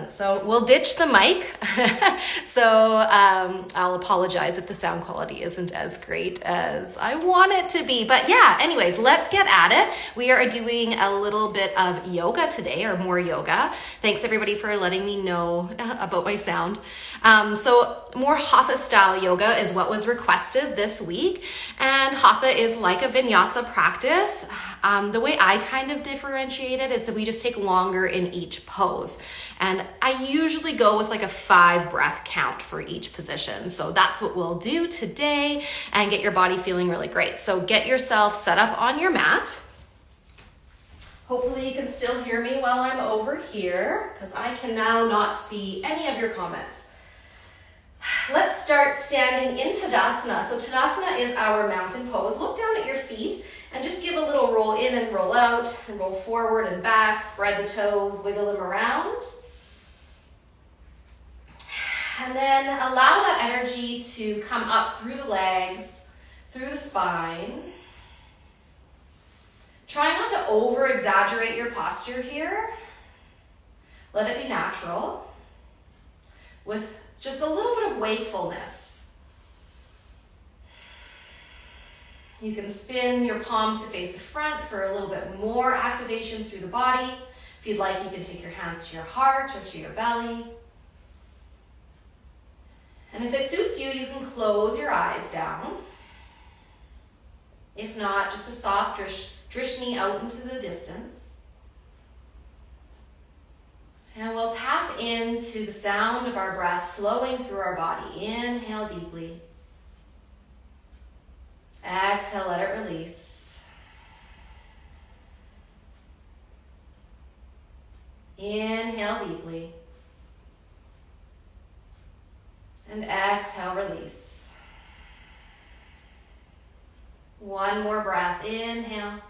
doesn't. So we'll ditch the mic. So I'll apologize if the sound quality isn't as great as I want it to be. But yeah, anyways, let's get at it. We are doing a little bit of yoga today, or more yoga. Thanks everybody for letting me know about my sound. So more Hatha style yoga is what was requested this week. And Hatha is like a vinyasa practice. The way I kind of differentiate it is that we just take longer in each pose. And I usually go with like a 5 breath count for each position. So that's what we'll do today and get your body feeling really great. So get yourself set up on your mat. Hopefully you can still hear me while I'm over here, because I can now not see any of your comments. Let's start standing in Tadasana. So Tadasana is our mountain pose. Look down at your feet and just give a little roll in and roll out, and roll forward and back, spread the toes, wiggle them around. And then allow that energy to come up through the legs, through the spine. Try not to over-exaggerate your posture here. Let it be natural, with just a little bit of wakefulness. You can spin your palms to face the front for a little bit more activation through the body. If you'd like, you can take your hands to your heart or to your belly. And if it suits you, you can close your eyes down. If not, just a soft drishni out into the distance. And we'll tap into the sound of our breath flowing through our body. Inhale deeply. Exhale, let it release. Inhale deeply. And exhale, release. One more breath. Inhale.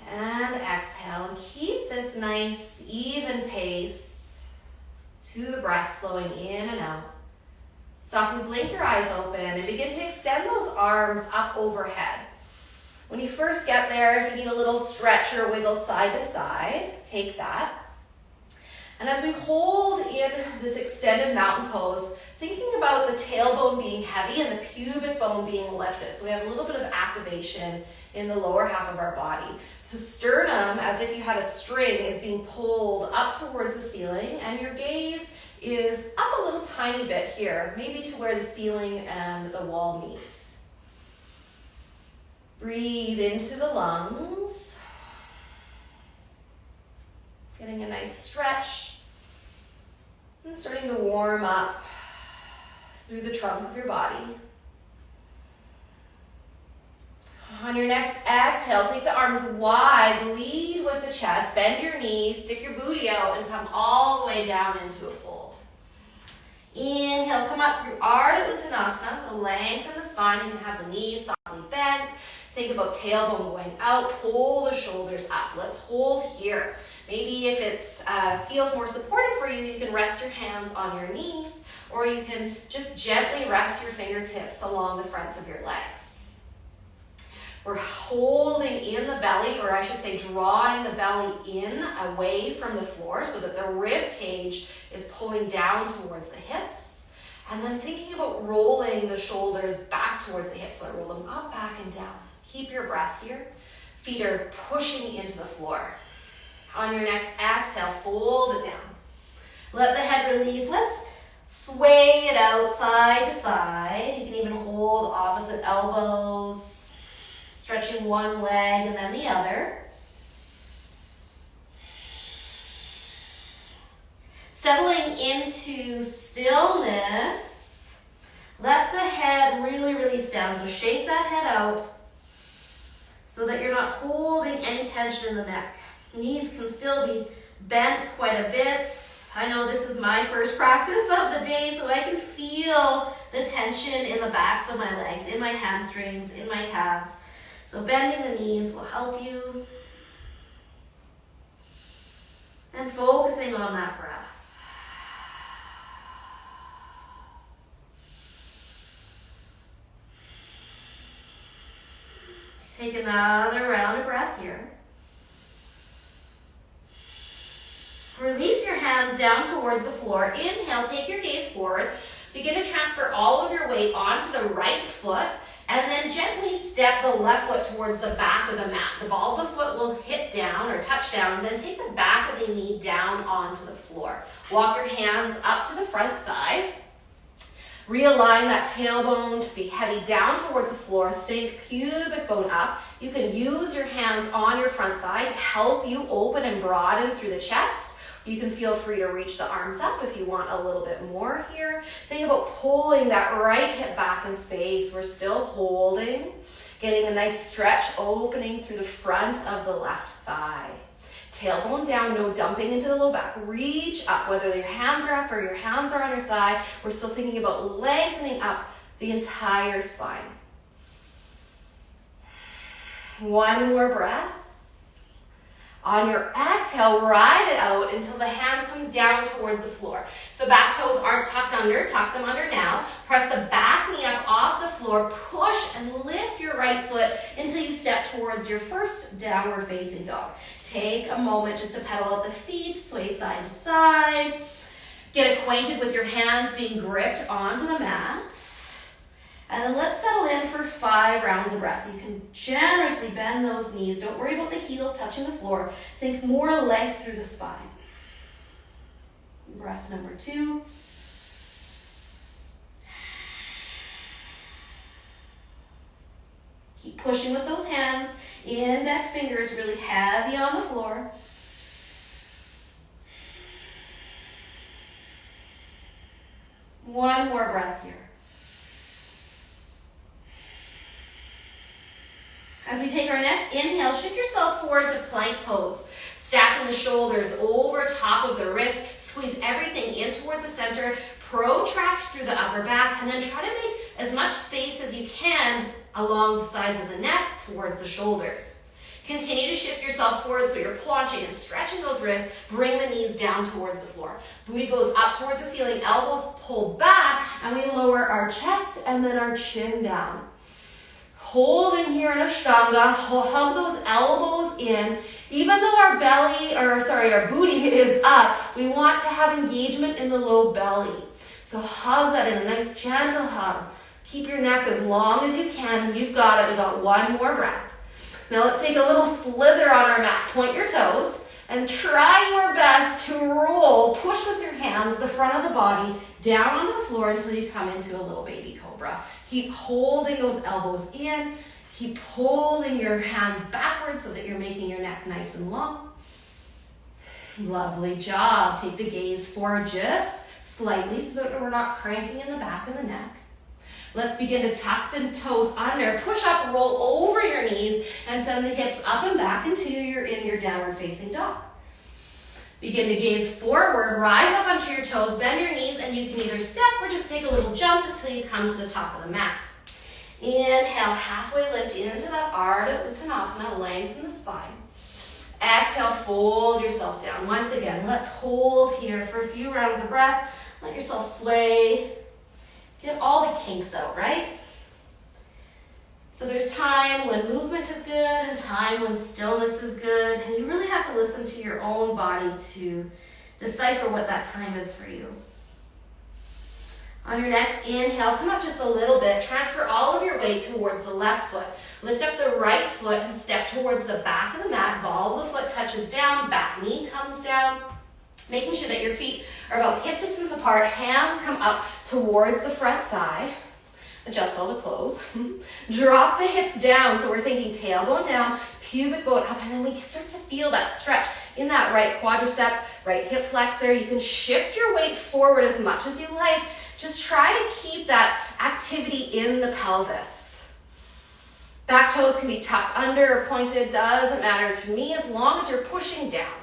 And exhale. And keep this nice, even pace to the breath flowing in and out. Softly blink your eyes open and begin to extend those arms up overhead. When you first get there, if you need a little stretch or wiggle side to side, take that. And as we hold in this extended mountain pose, thinking about the tailbone being heavy and the pubic bone being lifted. So we have a little bit of activation in the lower half of our body. The sternum, as if you had a string, is being pulled up towards the ceiling, and your gaze is up a little tiny bit here, maybe to where the ceiling and the wall meet. Breathe into the lungs. Getting a nice stretch and starting to warm up through the trunk of your body. On your next exhale, take the arms wide, lead with the chest, bend your knees, stick your booty out, and come all the way down into a fold. Inhale, come up through Ardha Uttanasana, so lengthen the spine. You can have the knees softly bent. Think about tailbone going out, pull the shoulders up. Let's hold here. Maybe if it feels more supportive for you, you can rest your hands on your knees, or you can just gently rest your fingertips along the fronts of your legs. We're holding in the belly, or I should say drawing the belly in away from the floor so that the rib cage is pulling down towards the hips. And then thinking about rolling the shoulders back towards the hips. So I roll them up, back, and down. Keep your breath here. Feet are pushing into the floor. On your next exhale, fold it down. Let the head release. Let's sway it out side to side. You can even hold opposite elbows, stretching one leg and then the other. Settling into stillness. Let the head really release down. So shake that head out so that you're not holding any tension in the neck. Knees can still be bent quite a bit. I know this is my first practice of the day, so I can feel the tension in the backs of my legs, in my hamstrings, in my calves. So bending the knees will help you. And focusing on that breath. Let's take another round of breath here. Release your hands down towards the floor. Inhale, take your gaze forward. Begin to transfer all of your weight onto the right foot, and then gently step the left foot towards the back of the mat. The ball of the foot will hit down or touch down, and then take the back of the knee down onto the floor. Walk your hands up to the front thigh. Realign that tailbone to be heavy down towards the floor. Think pubic bone up. You can use your hands on your front thigh to help you open and broaden through the chest. You can feel free to reach the arms up if you want a little bit more here. Think about pulling that right hip back in space. We're still holding, getting a nice stretch, opening through the front of the left thigh. Tailbone down, no dumping into the low back. Reach up, whether your hands are up or your hands are on your thigh. We're still thinking about lengthening up the entire spine. One more breath. On your exhale, ride it out until the hands come down towards the floor. If the back toes aren't tucked under, tuck them under now. Press the back knee up off the floor. Push and lift your right foot until you step towards your first downward facing dog. Take a moment just to pedal out the feet, sway side to side. Get acquainted with your hands being gripped onto the mat. And then let's settle in for 5 rounds of breath. You can generously bend those knees. Don't worry about the heels touching the floor. Think more length through the spine. Breath number 2. Keep pushing with those hands. Index fingers really heavy on the floor. One more breath here. As we take our next inhale, shift yourself forward to plank pose. Stacking the shoulders over top of the wrist. Squeeze everything in towards the center. Protract through the upper back. And then try to make as much space as you can along the sides of the neck towards the shoulders. Continue to shift yourself forward so you're planching and stretching those wrists. Bring the knees down towards the floor. Booty goes up towards the ceiling. Elbows pull back. And we lower our chest and then our chin down. Holding here in Ashtanga, hug those elbows in. Even though our booty is up, we want to have engagement in the low belly. So hug that in a nice gentle hug. Keep your neck as long as you can. You've got it. We've got one more breath. Now let's take a little slither on our mat. Point your toes and try your best to roll. Push with your hands the front of the body down on the floor until you come into a little baby cobra. Keep holding those elbows in. Keep holding your hands backwards so that you're making your neck nice and long. Lovely job. Take the gaze forward just slightly so that we're not cranking in the back of the neck. Let's begin to tuck the toes under. Push up, roll over your knees, and send the hips up and back until you're in your downward facing dog. Begin to gaze forward, rise up onto your toes, bend your knees, and you can either step or just take a little jump until you come to the top of the mat. Inhale, halfway lift into that Ardha Uttanasana, lengthen the spine. Exhale, fold yourself down. Once again, let's hold here for a few rounds of breath. Let yourself sway. Get all the kinks out, right? So there's time when movement is good and time when stillness is good. And you really have to listen to your own body to decipher what that time is for you. On your next inhale, come up just a little bit. Transfer all of your weight towards the left foot. Lift up the right foot and step towards the back of the mat. Ball of the foot touches down, back knee comes down. Making sure that your feet are about hip distance apart. Hands come up towards the front thigh. Adjust all the clothes. Drop the hips down. So we're thinking tailbone down, pubic bone up, and then we start to feel that stretch in that right quadricep, right hip flexor. You can shift your weight forward as much as you like. Just try to keep that activity in the pelvis. Back toes can be tucked under or pointed. Doesn't matter to me as long as you're pushing down.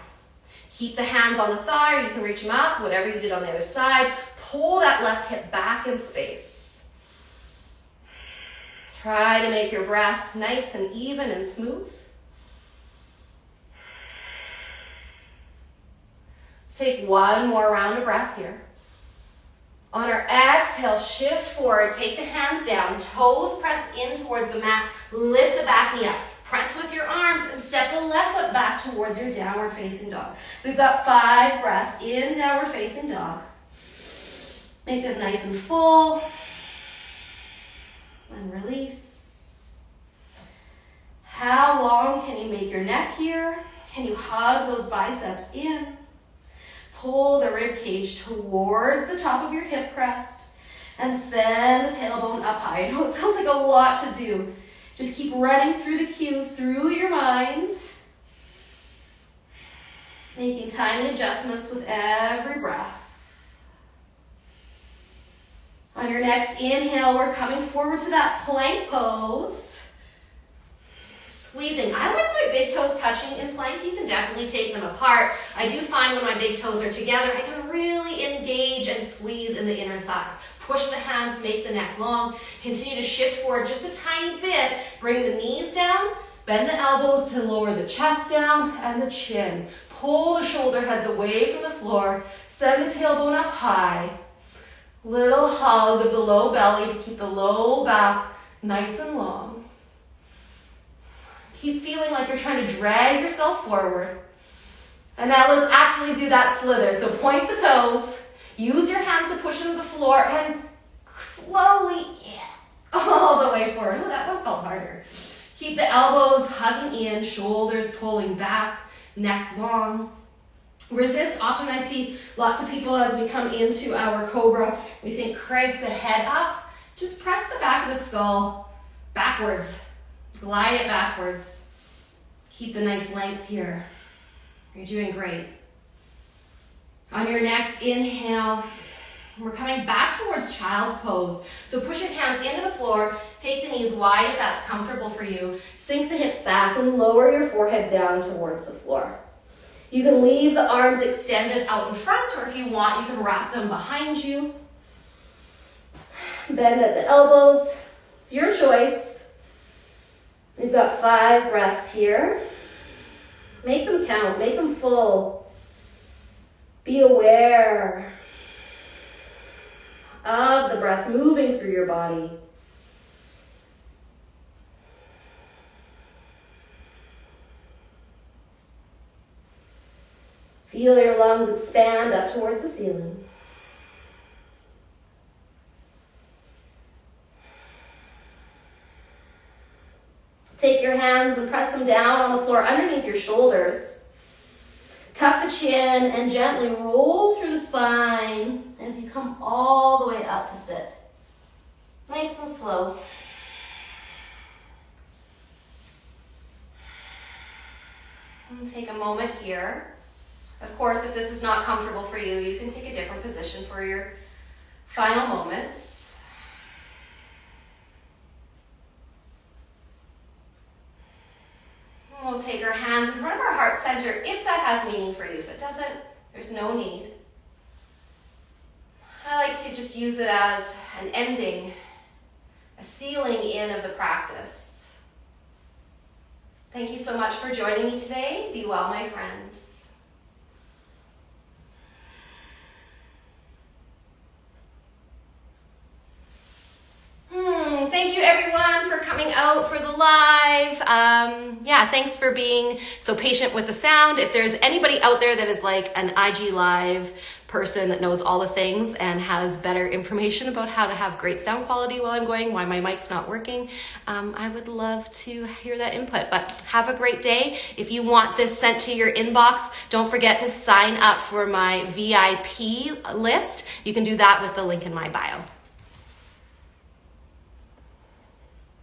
Keep the hands on the thigh, or you can reach them up, whatever you did on the other side. Pull that left hip back in space. Try to make your breath nice and even and smooth. Let's take one more round of breath here. On our exhale, shift forward, take the hands down, toes press in towards the mat, lift the back knee up. Press with your arms and step the left foot back towards your downward facing dog. We've got 5 breaths in downward facing dog. Make them nice and full. And release. How long can you make your neck here? Can you hug those biceps in? Pull the rib cage towards the top of your hip crest and send the tailbone up high. I know it sounds like a lot to do. Just keep running through the cues through your mind, making tiny adjustments with every breath. On your next inhale, we're coming forward to that plank pose. Squeezing. I like my big toes touching in plank. You can definitely take them apart. I do find when my big toes are together, I can really engage and squeeze in the inner thighs. Push the hands, make the neck long. Continue to shift forward just a tiny bit. Bring the knees down. Bend the elbows to lower the chest down and the chin. Pull the shoulder heads away from the floor. Send the tailbone up high. Little hug of the low belly to keep the low back nice and long. Keep feeling like you're trying to drag yourself forward. And now let's actually do that slither. So point the toes. Use your hands to push into the floor and slowly, all the way forward. Oh, that one felt harder. Keep the elbows hugging in, shoulders pulling back, neck long. Resist. Often I see lots of people as we come into our cobra, we think crank the head up. Just press the back of the skull backwards. Glide it backwards. Keep the nice length here. You're doing great. On your next inhale, we're coming back towards child's pose. So push your hands into the floor, take the knees wide if that's comfortable for you. Sink the hips back and lower your forehead down towards the floor. You can leave the arms extended out in front, or if you want, you can wrap them behind you. Bend at the elbows. It's your choice. We've got 5 breaths here. Make them count, make them full. Be aware of the breath moving through your body. Feel your lungs expand up towards the ceiling. Take your hands and press them down on the floor underneath your shoulders. Tuck the chin and gently roll through the spine as you come all the way up to sit. Nice and slow. And take a moment here. Of course, if this is not comfortable for you, you can take a different position for your final moments. We'll take our hands in front of our heart center if that has meaning for you. If it doesn't, there's no need. I like to just use it as an ending, a sealing in of the practice. Thank you so much for joining me today. Be well, my friends. Thank you everyone for coming out for the live. Thanks for being so patient with the sound. If there's anybody out there that is like an IG Live person that knows all the things and has better information about how to have great sound quality while I'm going, why my mic's not working, I would love to hear that input. But have a great day. If you want this sent to your inbox, don't forget to sign up for my VIP list. You can do that with the link in my bio.